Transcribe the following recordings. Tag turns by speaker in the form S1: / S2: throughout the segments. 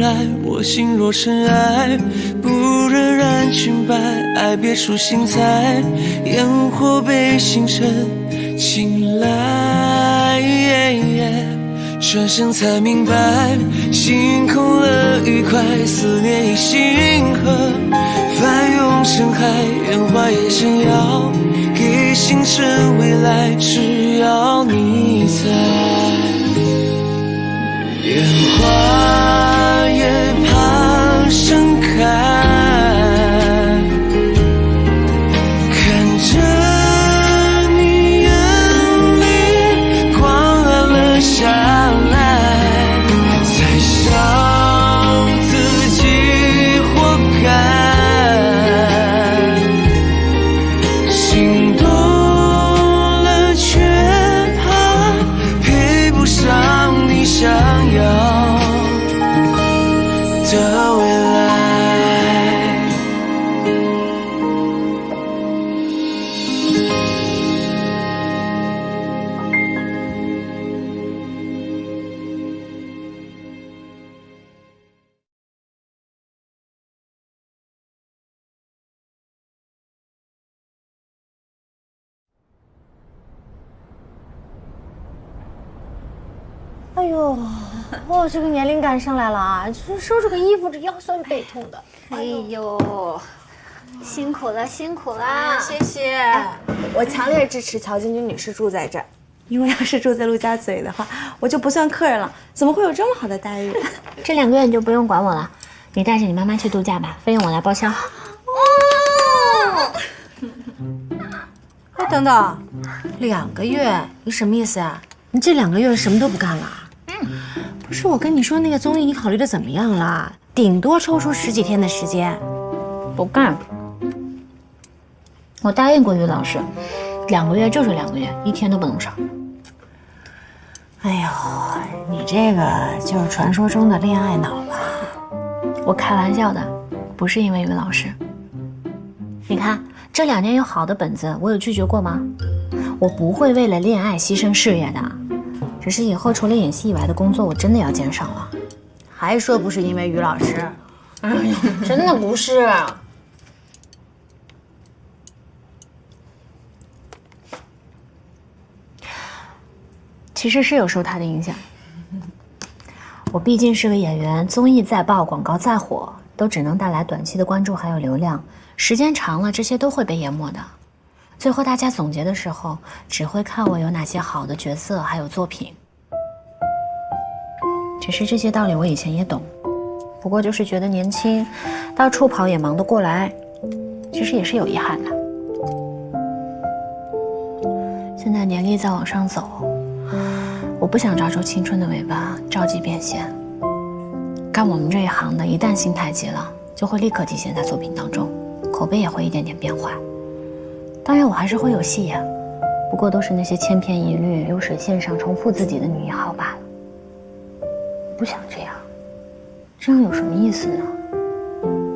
S1: 来，我心若尘埃，不忍染裙摆，爱别出心裁，烟火被星辰青睐，转身才明白，心空了愉快，思念已星河，翻涌成海，烟花也想要给星辰未来，只要你在。烟花也怕盛开，看着你眼里光暗了下来，才想自己活该，心动了却怕配不上你想要的未来。
S2: 哎呦，我这个年龄感上来了啊！就是收拾个衣服，这腰酸背痛的。
S3: 哎呦，辛苦了，辛苦了，
S2: 谢谢。我强烈支持乔晶晶女士住在这儿，因为要是住在陆家嘴的话，我就不算客人了，怎么会有这么好的待遇？
S3: 这2个月你就不用管我了，你带着你妈妈去度假吧，费用我来报销。
S2: 哦。哎，等等，2个月，你什么意思啊？你这2个月什么都不干了？不是我跟你说那个综艺，你考虑的怎么样了？顶多抽出10几天的时间。
S3: 不干。我答应过于老师，2个月就是2个月，1天都不能少。
S2: 哎呦，你这个就是传说中的恋爱脑吧？
S3: 我开玩笑的，不是因为于老师。你看这2年有好的本子，我有拒绝过吗？我不会为了恋爱牺牲事业的，只是以后除了演戏以外的工作，我真的要减少了。
S2: 还说不是因为于老师？
S3: 哎呦，真的不是。其实是有受他的影响。我毕竟是个演员，综艺再爆，广告再火，都只能带来短期的关注还有流量，时间长了，这些都会被淹没的。最后大家总结的时候，只会看我有哪些好的角色，还有作品。只是这些道理我以前也懂，不过就是觉得年轻，到处跑也忙得过来，其实也是有遗憾的。现在年龄在往上走，我不想抓住青春的尾巴，着急变现。干我们这一行的，一旦心态急了，就会立刻体现在作品当中，口碑也会一点点变坏。当然我还是会有戏呀，不过都是那些千篇一律、流水线上重复自己的女一号罢了。不想这样，这样有什么意思呢？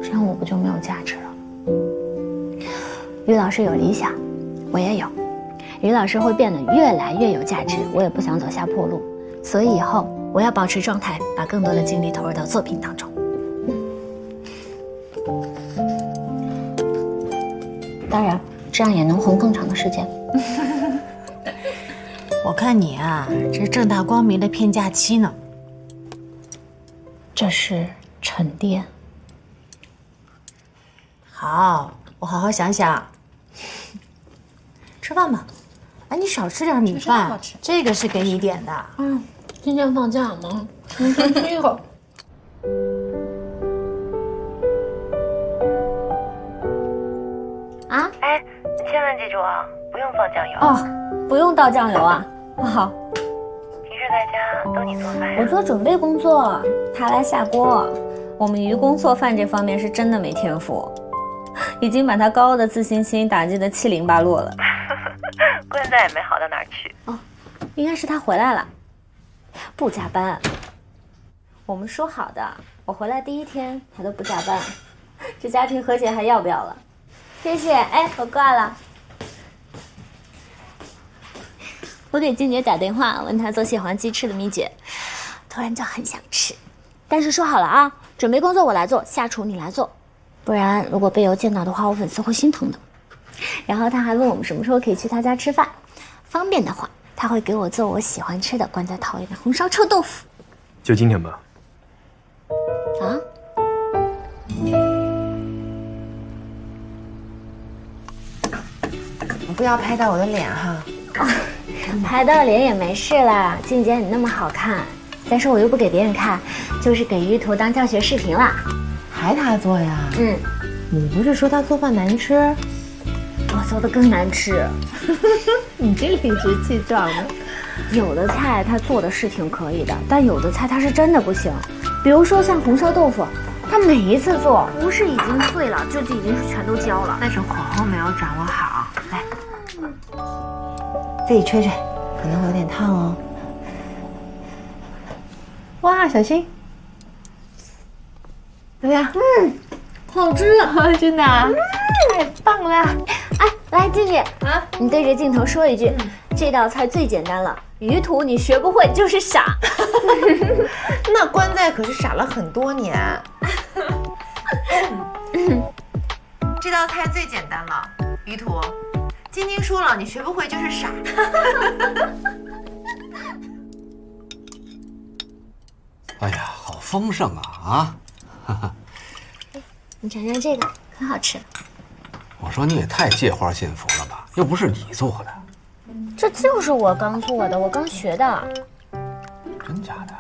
S3: 这样我不就没有价值了？于老师有理想，我也有。于老师会变得越来越有价值，我也不想走下坡路，所以以后我要保持状态，把更多的精力投入到作品当中。当然，这样也能红更长的时间。
S2: 我看你啊，这正大光明的骗假期呢。
S3: 这是沉淀。
S2: 好，我好好想想。吃饭吧。哎，你少吃点米饭，这个是给你点的。
S3: 今天放假吗？先吃一口。啊？
S4: 哎，你千万记住啊，不用放酱油。
S3: 哦，不用倒酱油啊。好。
S4: 平时在家都你做饭呀？
S3: 我做准备工作，他来下锅。我们于公做饭这方面是真的没天赋，已经把他高傲的自信心打击得七零八落了。
S4: 估计再也没好到哪儿去。
S3: 哦，应该是他回来了，不加班。我们说好的，我回来第1天他都不加班，这家庭和谐还要不要了？谢谢，哎，我挂了。我给静姐打电话，问她做蟹黄鸡翅的秘诀，突然就很想吃。但是说好了啊，准备工作我来做，下厨你来做，不然如果被邮见到的话，我粉丝会心疼的。然后他还问我们什么时候可以去他家吃饭，方便的话，他会给我做我喜欢吃的关在套里的红烧臭豆腐。
S5: 就今天吧。
S3: 啊？
S2: 你不要拍到我的脸哈。
S3: 拍到脸也没事啦，静姐你那么好看，但是我又不给别人看，就是给于途当教学视频啦。
S2: 还他做呀？
S3: 你
S2: 不是说他做饭难吃？
S3: 我做的更难吃。
S2: 你这理直气壮的。
S3: 有的菜他做的是挺可以的，但有的菜他是真的不行。比如说像红烧豆腐，他每一次做不是已经碎了，就已经是全都焦了，
S2: 那是火候没有掌握好。来，自己吹吹，可能会有点烫哦。哇，小心！怎么样？
S3: 好吃，
S2: 真的啊，太棒了！
S3: 哎，来静姐啊，你对着镜头说一句，这道菜最简单了，于途你学不会就是傻。
S2: 那关在可是傻了很多年。这道菜最简单了，于途，晶晶说了，你学不会就是傻。
S6: 哎呀，好丰盛啊！啊！
S3: 你尝尝这个，很好吃。
S6: 我说你也太借花献佛了吧，又不是你做的。
S3: 这就是我刚做的，我刚学的。
S6: 真假的？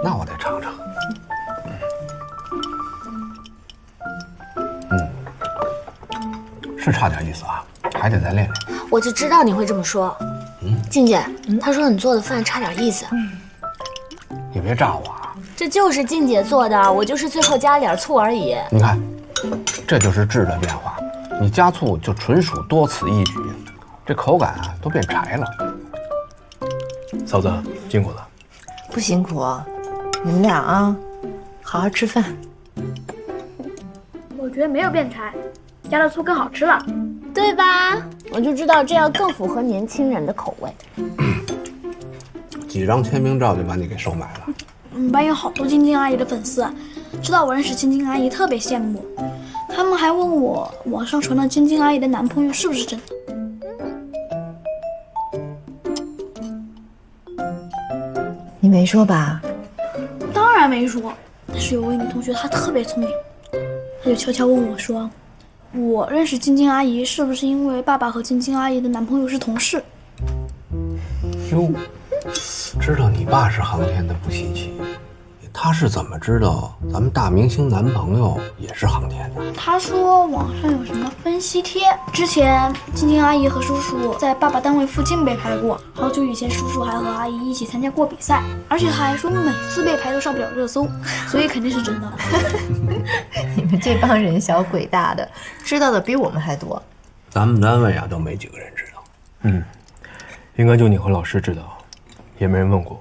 S6: 那我得尝尝。是差点意思啊，还得再练练。
S3: 我就知道你会这么说。静姐，她说你做的饭差点意思。
S6: 你别炸我啊！
S3: 这就是静姐做的，我就是最后加了点醋而已。
S6: 你看，这就是质的变化。你加醋就纯属多此一举，这口感啊都变柴了。
S5: 嫂子辛苦了。
S2: 不辛苦，你们俩啊，好好吃饭。
S7: 我觉得没有变柴，加了醋更好吃了，
S3: 对吧？我就知道这样更符合年轻人的口味。
S6: 几张签名照就把你给收买了。
S7: 班有好多晶晶阿姨的粉丝，知道我认识晶晶阿姨特别羡慕，他们还问我网上传的晶晶阿姨的男朋友是不是真的。
S2: 你没说吧？
S7: 当然没说，但是有位女同学她特别聪明，她就悄悄问我说，我认识晶晶阿姨是不是因为爸爸和晶晶阿姨的男朋友是同事？
S6: 哟，知道你爸是航天的不稀奇，他是怎么知道咱们大明星男朋友也是航天的？
S7: 他说网上有什么分析贴，之前晶晶阿姨和叔叔在爸爸单位附近被拍过，好久以前叔叔还和阿姨一起参加过比赛，而且他还说每次被拍都上不了热搜，所以肯定是真的。
S2: 你们这帮人小鬼大的，知道的比我们还多。
S6: 咱们单位啊都没几个人知道。
S5: 应该就你和老师知道，也没人问过。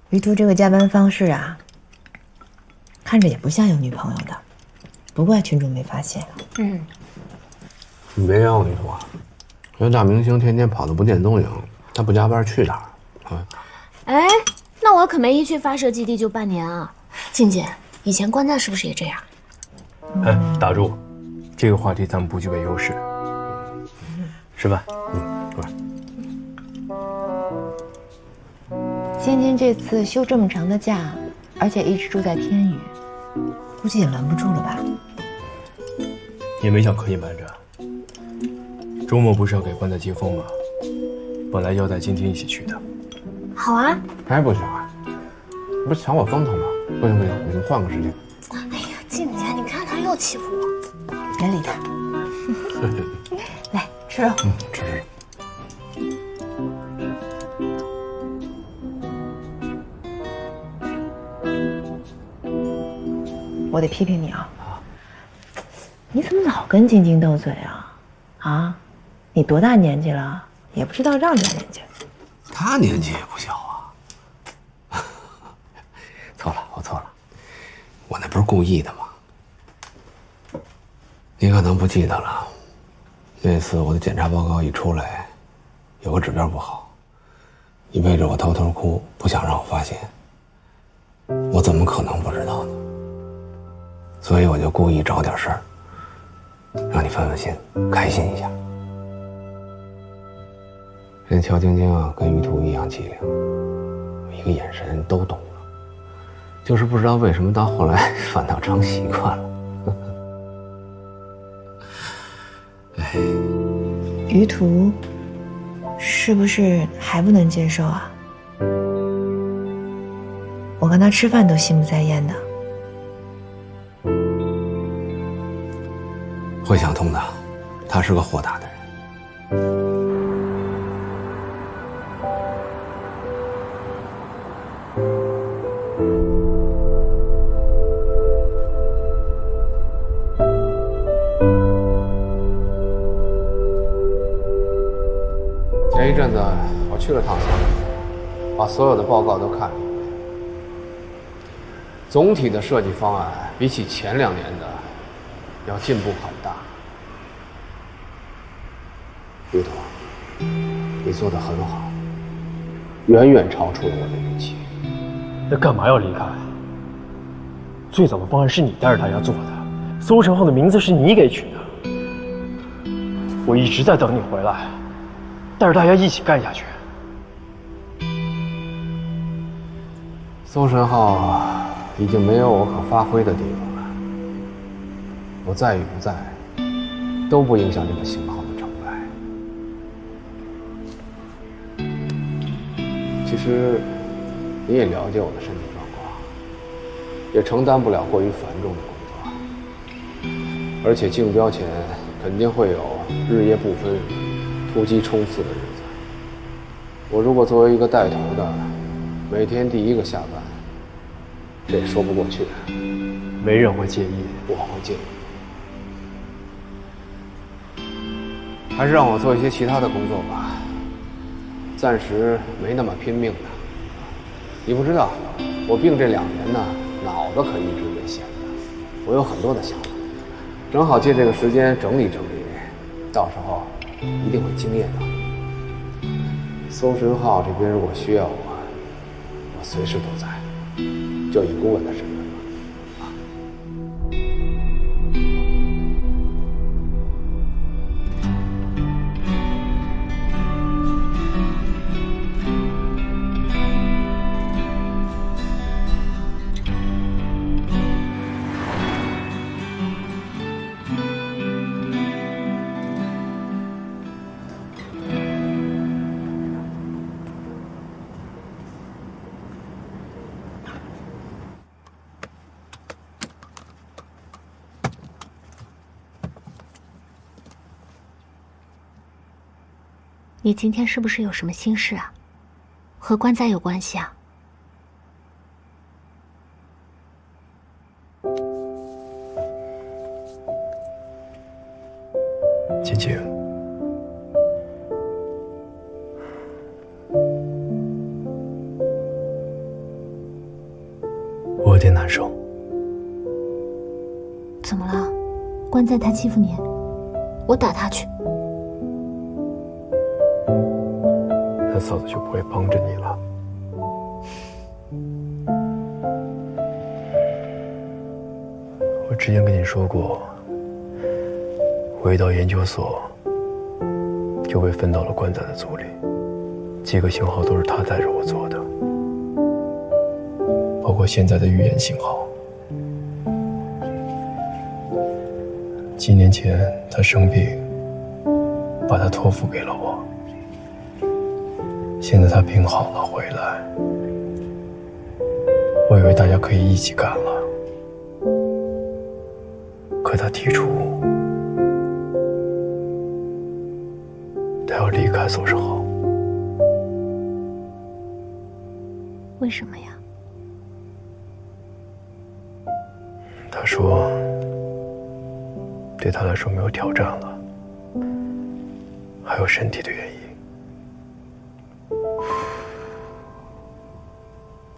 S2: 于途这个加班方式啊，看着也不像有女朋友的，不怪群主没发现。
S6: 你别冤枉于途啊，这大明星天天跑得不见踪影，他不加班去哪儿啊？
S3: 哎，那我可没一去发射基地就半年啊。静姐，以前关在是不是也这样？
S5: 哎，打住，这个话题咱们不具备优势。吃饭。过来。
S2: 晶晶这次休这么长的假，而且一直住在天宇，估计也瞒不住了吧？
S5: 也没想刻意瞒着。周末不是要给关仔接风吗？本来要带晶晶一起去的。
S3: 好啊。
S6: 还不行啊？你不是抢我风头吗？不行不行，你们换个时间。
S3: 哎呀，静姐，你看他又欺负我。
S2: 别理他。来吃肉。
S6: 吃。
S2: 我得批评你啊！你怎么老跟晶晶斗嘴啊？啊，你多大年纪了，也不知道让着人家。
S6: 他年纪也不小啊。错了，我错了，我那不是故意的吗？你可能不记得了，那次我的检查报告一出来，有个指标不好，你背着我偷偷哭，不想让我发现。我怎么可能不知道呢？所以我就故意找点事儿，让你分分心，开心一下。这乔晶晶啊，跟于途一样机灵，一个眼神都懂了，就是不知道为什么到后来反倒成习惯了。哎，
S2: 于途是不是还不能接受啊？我跟他吃饭都心不在焉的。
S6: 会想通的，他是个豁达的人。前一阵子我去了趟县，把所有的报告都看了一遍。总体的设计方案比起前2年的要进步很大。于途，你做得很好，远远超出了我的预期。
S5: 那干嘛要离开？最早的方案是你带着大家做的，搜神号的名字是你给取的。我一直在等你回来，带着大家一起干下去。
S6: 搜神号已经没有我可发挥的地方了，我在与不在都不影响这个型号的成败。其实你也了解我的身体状况，也承担不了过于繁重的工作，而且竞标前肯定会有日夜不分、突击冲刺的日子。我如果作为一个带头的，每天第一个下班，这也说不过去。
S5: 没人会介意，
S6: 我会介意。还是让我做一些其他的工作吧，暂时没那么拼命的。你不知道，我病这2年呢，脑子可一直没闲着，我有很多的想法，正好借这个时间整理整理，到时候一定会惊艳到你。搜神号这边如果需要我，我随时都在，就以顾问的身份。
S3: 你今天是不是有什么心事啊？和关仔有关系啊？
S5: 晶晶，我有点难受。
S3: 怎么了？关仔他欺负你？我打他去。
S5: 那嫂子就不会帮着你了。我之前跟你说过，我一到研究所就被分到了关仔的组里，几个型号都是他带着我做的，包括现在的预言型号。几年前他生病，把他托付给了我。现在他病好了回来，我以为大家可以一起干了，可他提出他要离开搜神号。
S3: 为什么呀？
S5: 他说对他来说没有挑战了，还有身体的原因。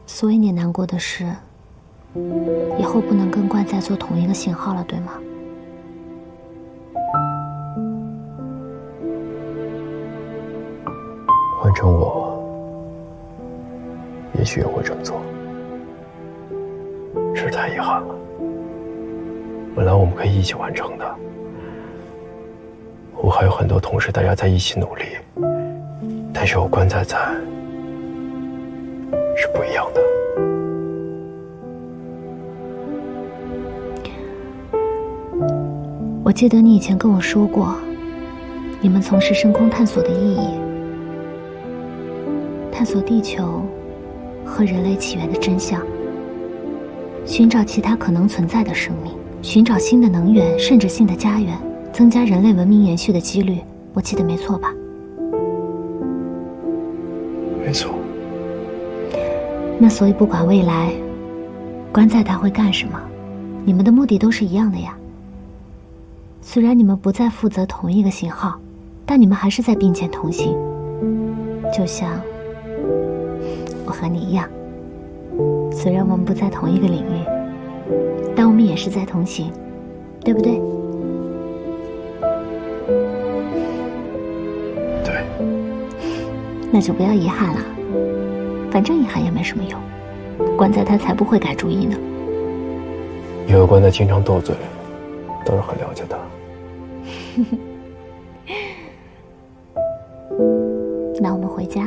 S3: 所以你难过的是，以后不能跟关仔做同一个型号了，对吗？
S5: 换成我，也许也会这么做。太遗憾了。本来我们可以一起完成的。我还有很多同事，大家在一起努力，但是有关在是不一样的。
S3: 我记得你以前跟我说过，你们从事深空探索的意义，探索地球和人类起源的真相，寻找其他可能存在的生命，寻找新的能源，甚至新的家园，增加人类文明延续的几率。我记得没错吧？
S5: 没错。
S3: 那所以不管未来观在他会干什么，你们的目的都是一样的呀。虽然你们不再负责同一个型号，但你们还是在并肩同行。就像我和你一样，虽然我们不在同一个领域，但我们也是在同行，对不对？
S5: 对。
S3: 那就不要遗憾了，反正遗憾也没什么用，关在他才不会改主意呢。
S5: 因为关在经常斗嘴，倒是很了解他。
S3: 那我们回家。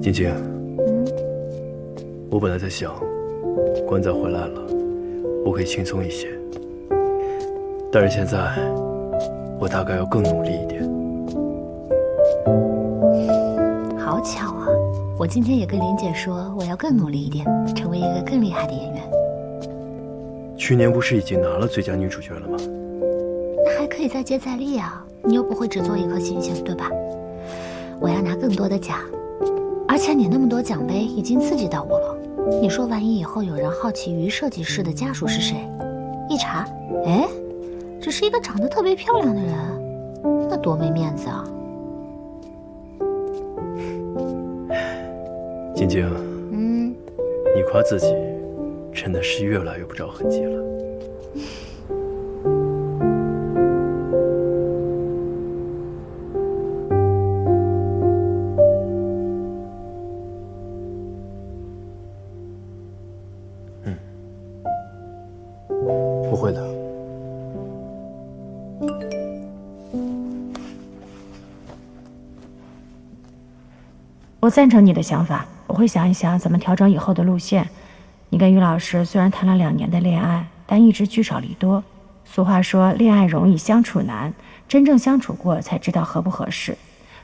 S5: 晶晶，我本来在想，关仔回来了，我可以轻松一些。但是现在，我大概要更努力一点。
S3: 好巧啊！我今天也跟林姐说，我要更努力一点，成为一个更厉害的演员。
S5: 去年不是已经拿了最佳女主角了吗？
S3: 那还可以再接再厉啊！你又不会只做一颗星星，对吧？我要拿更多的奖，而且你那么多奖杯已经刺激到我了。你说万一以后有人好奇于设计师的家属是谁，一查，哎，只是一个长得特别漂亮的人，那多没面子啊！
S5: 晶晶，你夸自己真的是越来越不着痕迹了。不会的。
S2: 我赞成你的想法，我会想一想怎么调整以后的路线。你跟于老师虽然谈了2年的恋爱，但一直聚少离多。俗话说，恋爱容易相处难，真正相处过才知道合不合适。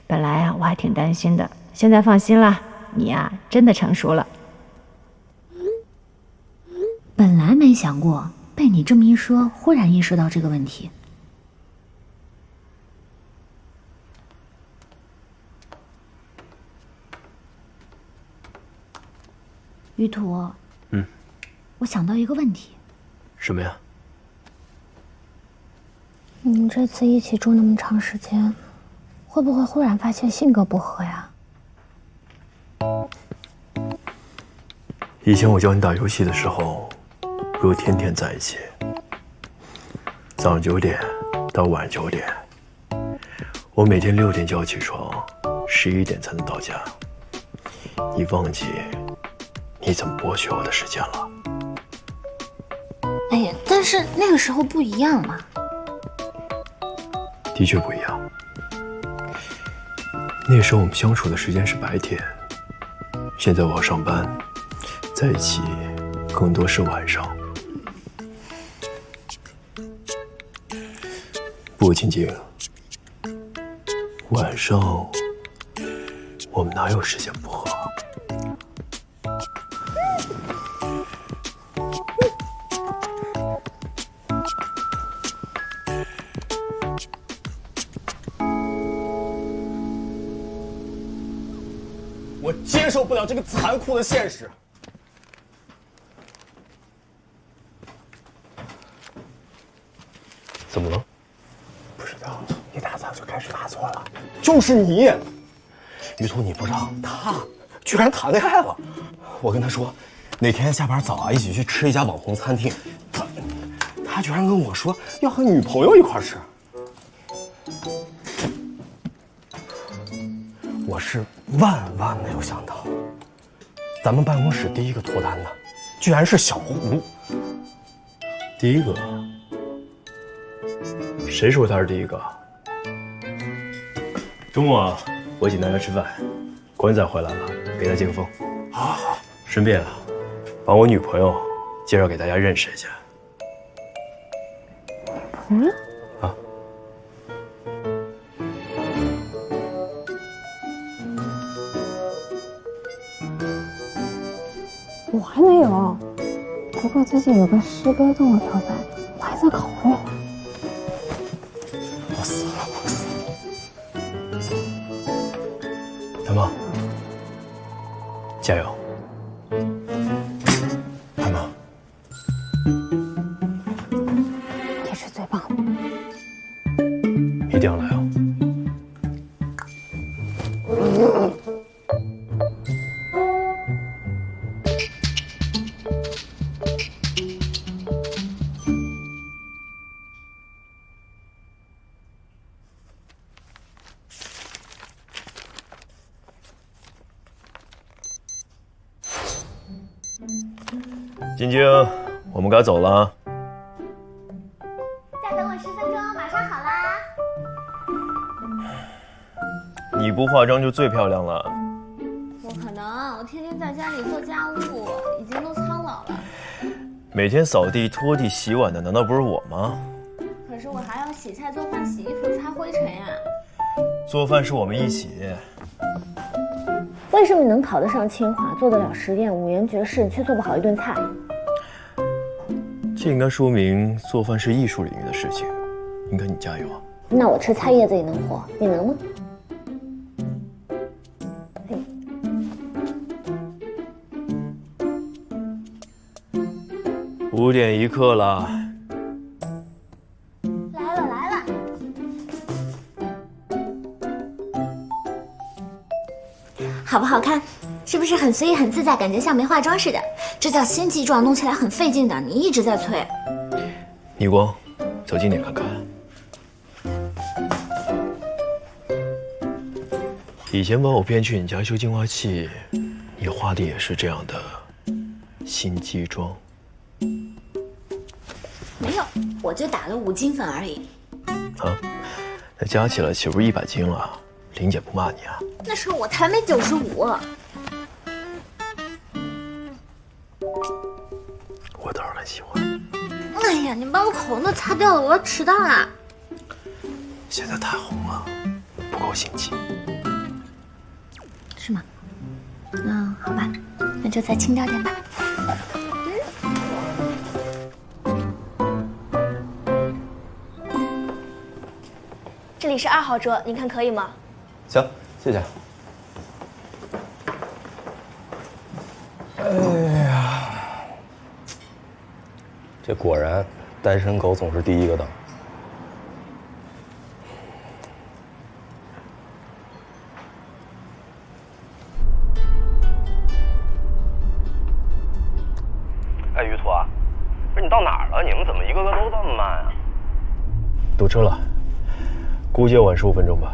S2: 本来啊，我还挺担心的，现在放心了，你呀，真的成熟了。
S3: 本来没想过，被你这么一说，忽然意识到这个问题。于途，我想到一个问题。
S5: 什么呀？
S3: 你们这次一起住那么长时间，会不会忽然发现性格不合呀？
S5: 以前我教你打游戏的时候，如果天天在一起，早上9点到晚上9点，我每天6点就要起床，11点才能到家。你忘记你怎么剥削我的时间了？
S3: 哎呀，但是那个时候不一样嘛。
S5: 的确不一样。那时候我们相处的时间是白天，现在我要上班，在一起更多是晚上。不过晶晶，晚上我们哪有时间不和？
S8: 我接受不了这个残酷的现实。
S5: 怎么了？
S8: 不知道，一大早就开始发作了。就是你，于途，你不知道，他居然谈恋爱了。我跟他说，哪天下班早啊，一起去吃一家网红餐厅。他居然跟我说要和女朋友一块吃。我是万万没有想到，咱们办公室第一个脱单的，居然是小胡。
S5: 第一个？谁说他是第一个？中午啊，我请大家吃饭，国文仔回来了，给他接个风。
S8: 好，
S5: 顺便啊，把我女朋友介绍给大家认识一下。
S3: 朋友？
S5: 啊。
S3: 我还没有，不过最近有个师哥跟我表白，我还在考虑。
S8: 我死了，我死了！
S5: 大梦，加油！
S8: 大梦，
S3: 你是最棒的。
S5: 一定要来哦！晶晶，我们该走了啊。
S9: 再等我10分钟，马上好啦。
S5: 你不化妆就最漂亮了。
S9: 不可能，我天天在家里做家务，已经都苍老了。
S5: 每天扫地、拖地、洗碗的难道不是我吗？
S9: 可是我还要洗菜、做饭、洗衣服、擦灰尘呀。
S5: 做饭是我们一起。
S3: 为什么你能考得上清华，做得了实验，五颜绝世，却做不好一顿菜？
S5: 这应该说明做饭是艺术领域的事情，应该你加油啊！
S3: 那我吃菜叶子也能活，你能吗
S5: ？5点1刻了。
S9: 来了。好不好看？是不是很随意、很自在，感觉像没化妆似的？这叫新肌妆，弄起来很费劲的。你一直在催。
S5: 逆光，走近点看看。以前把我骗去你家修净化器，你画的也是这样的新肌妆。
S9: 没有，我就打了5斤粉而已。
S5: 啊，那加起来岂不是100斤了？玲姐不骂你啊？
S9: 那时候我才没95。
S5: 我倒是很喜欢。
S9: 哎呀，你把我口红都擦掉了，我要迟到啦！
S5: 现在太红了，不够心机。
S9: 是吗？那好吧，那就再轻调点吧。
S7: 这里是2号桌，您看可以吗？
S8: 行，谢谢。哎呀，这果然单身狗总是第一个等。
S10: 哎，于途啊，不是你到哪儿了？你们怎么一个个都这么慢啊？
S5: 堵车了，估计要晚15分钟吧。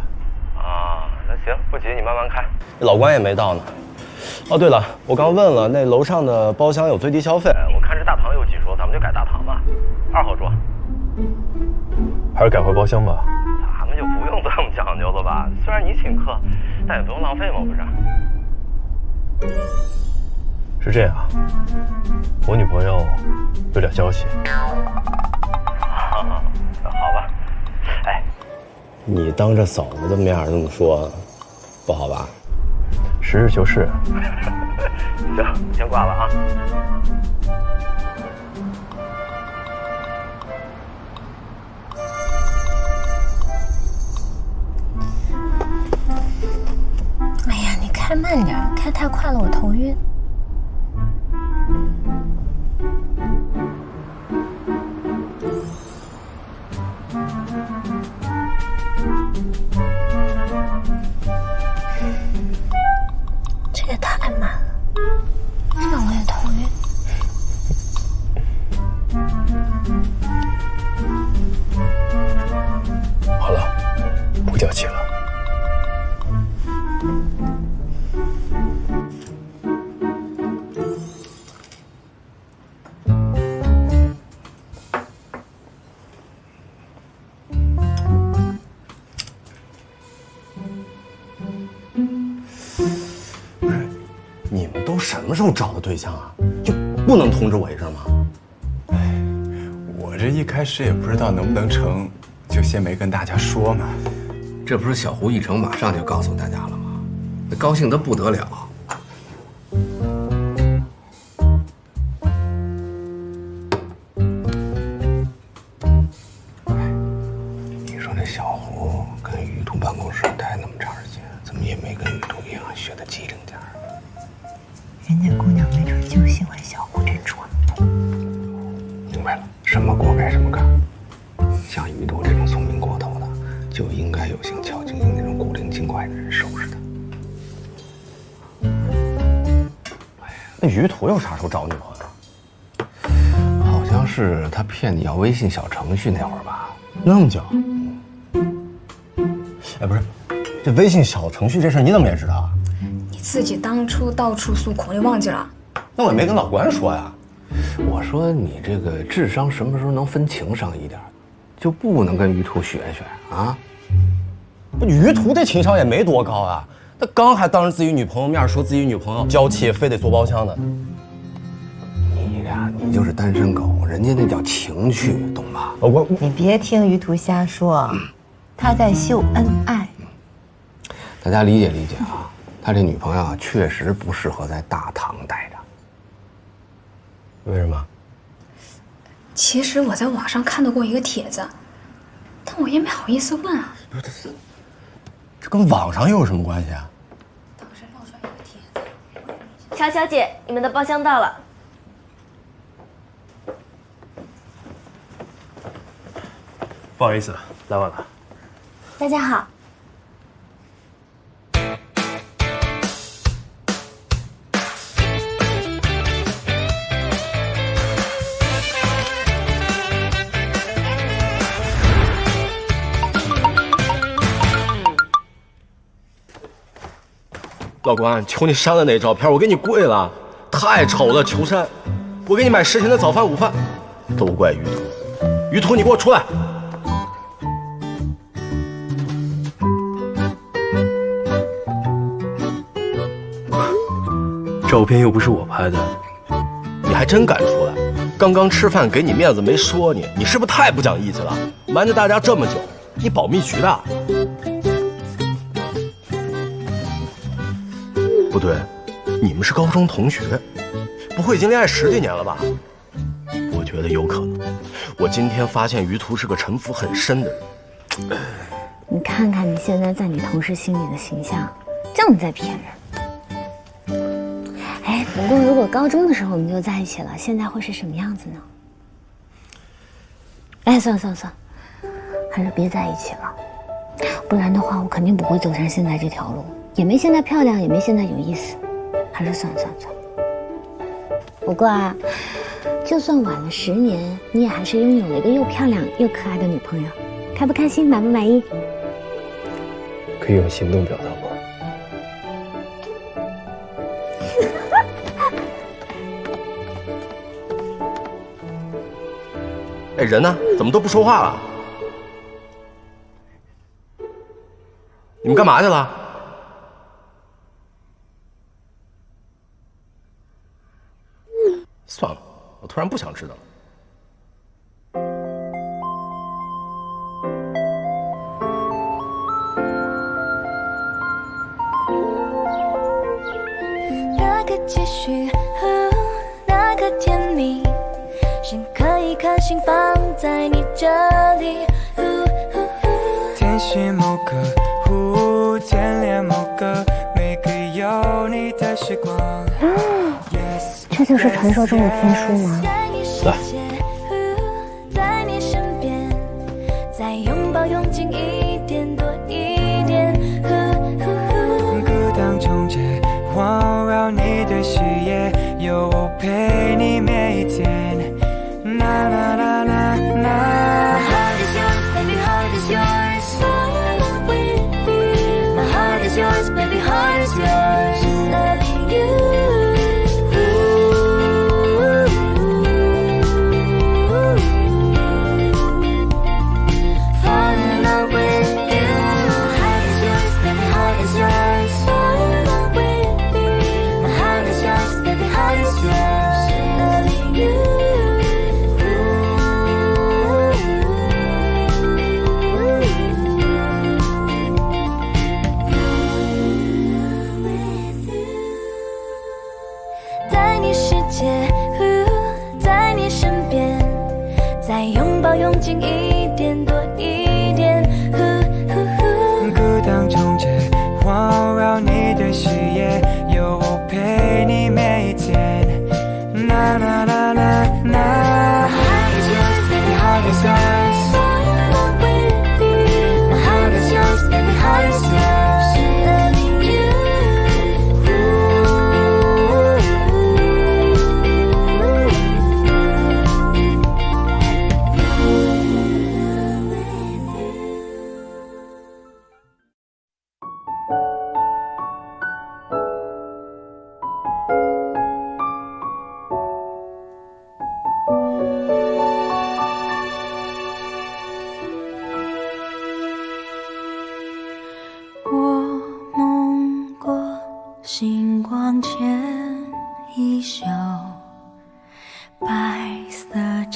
S10: 啊，那行，不急，你慢慢开。
S8: 老关也没到呢。哦，对了，我刚问了，那楼上的包厢有最低消费。
S10: 我看这大堂有几桌，咱们就改大堂吧，2号桌。
S5: 还是改回包厢吧。
S10: 咱们就不用这么讲究了吧？虽然你请客，但也不用浪费嘛，不是？
S5: 是这样，我女朋友有点消息。
S10: 好吧。哎，
S8: 你当着嫂子的面这么说，不好吧？
S5: 实事求是。
S10: 行，先挂了啊。
S3: 哎呀，你开慢点，开太快了我头晕。这也太慢了，让我也头晕。
S8: 么时候找的对象啊？就不能通知我一声吗？
S11: 我这一开始也不知道能不能成，就先没跟大家说嘛。
S6: 这不是小胡一成马上就告诉大家了吗？那高兴得不得了。你说这小胡跟于途办公室待那么长时间，怎么也没跟于途一样学的机灵点儿？
S12: 人家姑娘没准就喜欢小胡这蠢货。
S6: 明白了，什么锅该什么干。像于途这种聪明过头的，就应该有像乔晶莹那种古灵精怪的人收拾他。
S8: 那于途又啥时候找女朋友？
S6: 好像是他骗你要微信小程序那会儿吧？
S8: 那么久？哎，不是，这微信小程序这事你怎么也知道啊？
S13: 你自己当初到处诉苦，你忘记了？
S8: 那我也没跟老关说呀。
S6: 我说你这个智商什么时候能分情商一点，就不能跟于途学学啊？
S8: 不，于途这情商也没多高啊。他刚还当着自己女朋友面说自己女朋友娇气，非得做包厢的。
S6: 你呀，你就是单身狗，人家那叫情趣，懂吗？
S12: 你别听于途瞎说，他在秀恩爱。
S6: 大家理解理解啊，他这女朋友啊，确实不适合在大堂待着。
S8: 为什么？
S13: 其实我在网上看到过一个帖子，但我也没好意思问啊。
S8: 不是，这跟网上又有什么关系啊？
S14: 乔小姐，你们的包厢到了。
S5: 不好意思，来晚了。
S9: 大家好。
S8: 老关，求你删了那照片，我给你跪了，太丑了，求删。我给你买10天的早饭午饭，都怪于途。于途，你给我出来！
S5: 照片又不是我拍的，
S8: 你还真敢出来？刚刚吃饭给你面子没说你，你是不是太不讲义气了？瞒着大家这么久，你保密局的？不对，你们是高中同学，不会已经恋爱10几年了吧？我觉得有可能。我今天发现于途是个城府很深的人。
S3: 你看看你现在在你同事心里的形象，正在骗人。哎，不过如果高中的时候我们就在一起了，现在会是什么样子呢？哎，算了，还是别在一起了，不然的话我肯定不会走上现在这条路，也没现在漂亮，也没现在有意思，还是算了。不过啊，就算晚了10年，你也还是拥有了一个又漂亮又可爱的女朋友，开不开心，满不满意？
S5: 可以用行动表达吗？
S8: 哎，人呢？怎么都不说话了？你们干嘛去了？算了，我突然不想知道了。
S15: 那个继续，那个甜蜜，深刻一颗心放在你这里。
S1: 天使某个，天恋某个，每个有你的时光。
S3: 这就是传说中的天书吗？
S8: 来，
S15: 在你身边，再拥抱拥紧一点多一点。
S1: 孤岛中间环绕你的视野，有我陪你每一天。啦啦啦啦啦。My heart is yours, baby, heart is yours. Forever with you. My heart is yours, baby, heart is yours. Loving you. Baby,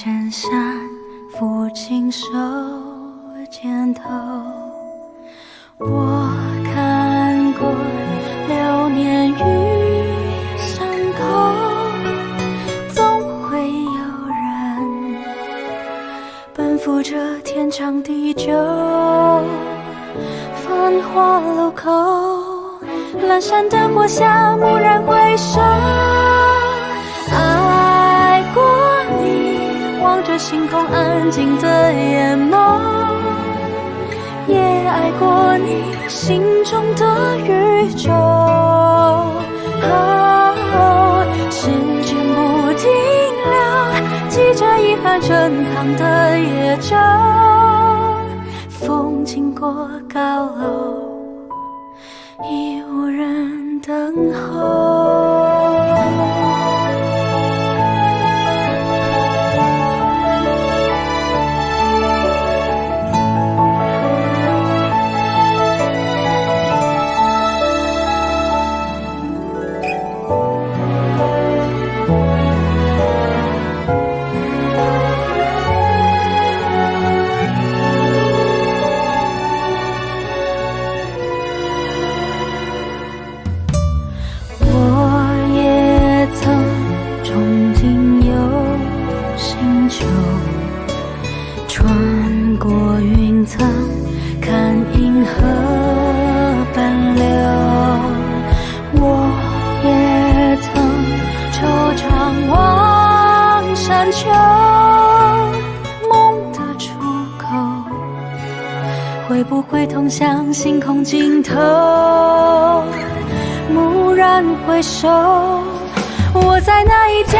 S15: 衬衫，抚琴手肩头。我看过流年与伤口，总会有人奔赴这天长地久。繁华路口，阑珊灯火下蓦然回首，爱过你，望着星空安静的眼眸，也爱过你心中的宇宙。时间不停留，记着遗憾珍藏的夜舟，风经过高楼，已无人等候。穿过云层，看银河奔流。我也曾惆怅望山丘，梦的出口会不会通向星空尽头？蓦然回首，我在那一条